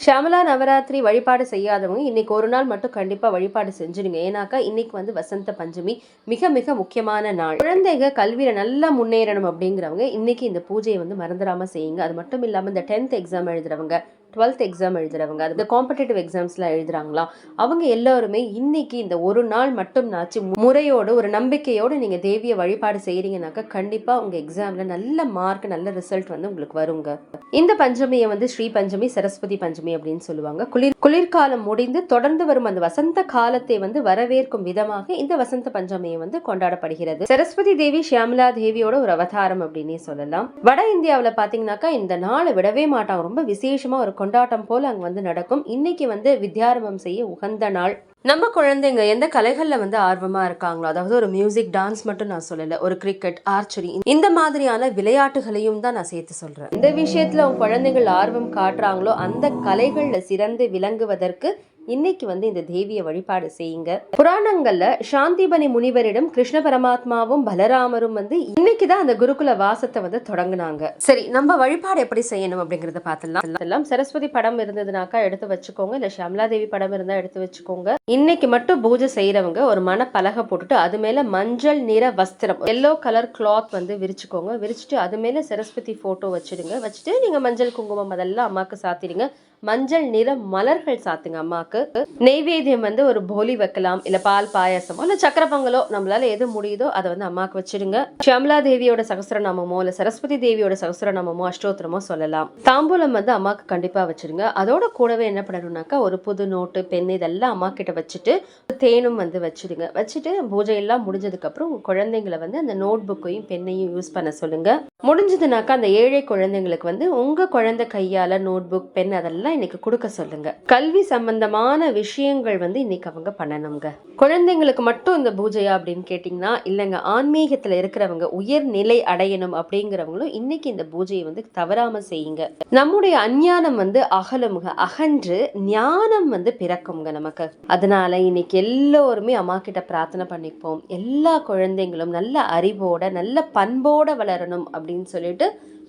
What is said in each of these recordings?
ஷியாமலா நவராத்திரி வழிபாடு செய்யாதவங்க இன்னைக்கு ஒரு நாள் மட்டும் கண்டிப்பா வழிபாடு செஞ்சிடுங்க. ஏன்னாக்கா இன்னைக்கு வசந்த பஞ்சமி மிக மிக முக்கியமான நாள். குழந்தைங்க கல்வியில நல்லா முன்னேறணும் அப்படிங்கிறவங்க இன்னைக்கு இந்த பூஜையை மறந்துடாம செய்யுங்க. அது மட்டும் இல்லாம இந்த 10th எக்ஸாம் எழுதுறவங்க, 12th எக்ஸாம் எழுதுறவங்க, அது காம்படிட்டிவ் எக்ஸாம்ஸ்லாம் எழுதுறாங்களா, அவங்க எல்லாருமே இன்னைக்கு இந்த ஒரு நாள் மட்டும் நாச்சு முறையோடு ஒரு நம்பிக்கையோடு நீங்க தேவியை வழிபாடு செய்யறீங்கன்னாக்கா கண்டிப்பா உங்க எக்ஸாம்ல நல்ல மார்க், நல்ல ரிசல்ட் உங்களுக்கு வருங்க. இந்த பஞ்சமியை ஸ்ரீ பஞ்சமி, சரஸ்வதி பஞ்சமி அப்படின்னு சொல்லுவாங்க. குளிர்காலம் முடிந்து தொடர்ந்து வரும் அந்த வசந்த காலத்தை வரவேற்கும் விதமாக இந்த வசந்த பஞ்சமியை கொண்டாடப்படுகிறது. சரஸ்வதி தேவி ஷியாமலா தேவியோட ஒரு அவதாரம் அப்படின்னே சொல்லலாம். வட இந்தியாவில பாத்தீங்கன்னாக்கா இந்த நாளை விடவே மாட்டாங்க. ரொம்ப விசேஷமா ஒரு கொண்டாட்டம் போல அங்க நடக்கும். இன்னைக்கு வித்யாரம்பம் செய்ய உகந்த நாள். நம்ம குழந்தைங்க எந்த கலைகள்ல ஆர்வமா இருக்காங்களோ, அதாவது ஒரு மியூசிக், டான்ஸ் மட்டும் நான் சொல்லல, ஒரு கிரிக்கெட், ஆர்ச்சரி, இந்த மாதிரியான விளையாட்டுகளையும் தான் நான் சேர்த்து சொல்றேன். இந்த விஷயத்துல உங்க குழந்தைகள் ஆர்வம் காட்டுறாங்களோ அந்த கலைகள்ல சிறந்து விளங்குவதற்கு இன்னைக்கு இந்த தேவியை வழிபாடு செய்யுங்க. புராணங்கள்ல சாந்திபனி முனிவரிடம் கிருஷ்ண பரமாத்மாவும் பலராமரும் இன்னைக்குதான் அந்த குருகுல வாசத்தை தொடங்குனாங்க. சரி, நம்ம வழிபாடு எப்படி செய்யணும் அப்படிங்கறத பார்த்துலாம். சரஸ்வதி படம் இருந்ததுனாக்கா எடுத்து வச்சுக்கோங்க, இல்ல ஷியாமலா தேவி படம் இருந்தா எடுத்து வச்சுக்கோங்க. இன்னைக்கு மட்டும் பூஜை செய்யறவங்க ஒரு மணப்பலகை போட்டுட்டு அது மேல மஞ்சள் நிற வஸ்திரம், எல்லோ கலர் கிளாத் விரிச்சுக்கோங்க. விரிச்சுட்டு அது மேல சரஸ்வதி போட்டோ வச்சிடுங்க. வச்சுட்டு நீங்க மஞ்சள், குங்குமம் அதெல்லாம் அம்மாக்கு சாத்திடுங்க. மஞ்சள் நிற மலர்கள் சாத்துங்க அம்மாக்கு. நெய்வேத்தியம் ஒரு போலி வைக்கலாம், இல்ல பால் பாயாசமோ இல்ல சக்கரை பொங்கலோ, நம்மளால எது முடியுதோ அதை அம்மாக்கு வச்சிடுங்க. ஷியாமலா தேவியோட சகஸ்ரநாமமோ இல்ல சரஸ்வதி தேவியோட சகஸ்ரநாமமோ அஷ்டோத்திரமோ சொல்லலாம். தாம்பூலம் அம்மாக்கு கண்டிப்பா வச்சிருங்க. அதோட கூடவே என்ன பண்ணணும்னாக்கா ஒரு புது நோட்டு, பெண் இதெல்லாம் அம்மா கிட்ட வச்சுட்டு தேனும் வச்சிடுங்க. வச்சுட்டு பூஜை எல்லாம் முடிஞ்சதுக்கு அப்புறம் உங்க குழந்தைங்களை அந்த நோட் புக்கையும் பெண்ணையும் யூஸ் பண்ண சொல்லுங்க. முடிஞ்சதுனாக்கா அந்த ஏழை குழந்தைங்களுக்கு உங்க குழந்தை கையால நோட் புக், பென் அதெல்லாம் இன்னைக்கு கொடுக்க சொல்லுங்க. கல்வி சம்பந்தமான விஷயங்கள் இன்னைக்கு அவங்க பண்ணணுங்க. குழந்தைங்களுக்கு மட்டும் இந்த பூஜையா அப்படின்னு கேட்டீங்கன்னா இல்லைங்க. ஆன்மீகத்துல இருக்கிறவங்க உயர் நிலை அடையணும் அப்படிங்கிறவங்களும் இன்னைக்கு இந்த பூஜையை தவறாம செய்யுங்க. நம்முடைய அஞ்ஞானம் அகலுமுக, அகன்று ஞானம் பிறக்குங்க நமக்கு. அதனால இன்னைக்கு எல்லோருமே அம்மா கிட்ட பிரார்த்தனை பண்ணிப்போம். எல்லா குழந்தைங்களும் நல்ல அறிவோட நல்ல பண்போட வளரணும் அப்படின்னு சொல்லிட்டு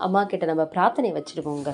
அம்மா கிட்ட நம்ம பிரார்த்தனை வச்சிருக்கோங்க.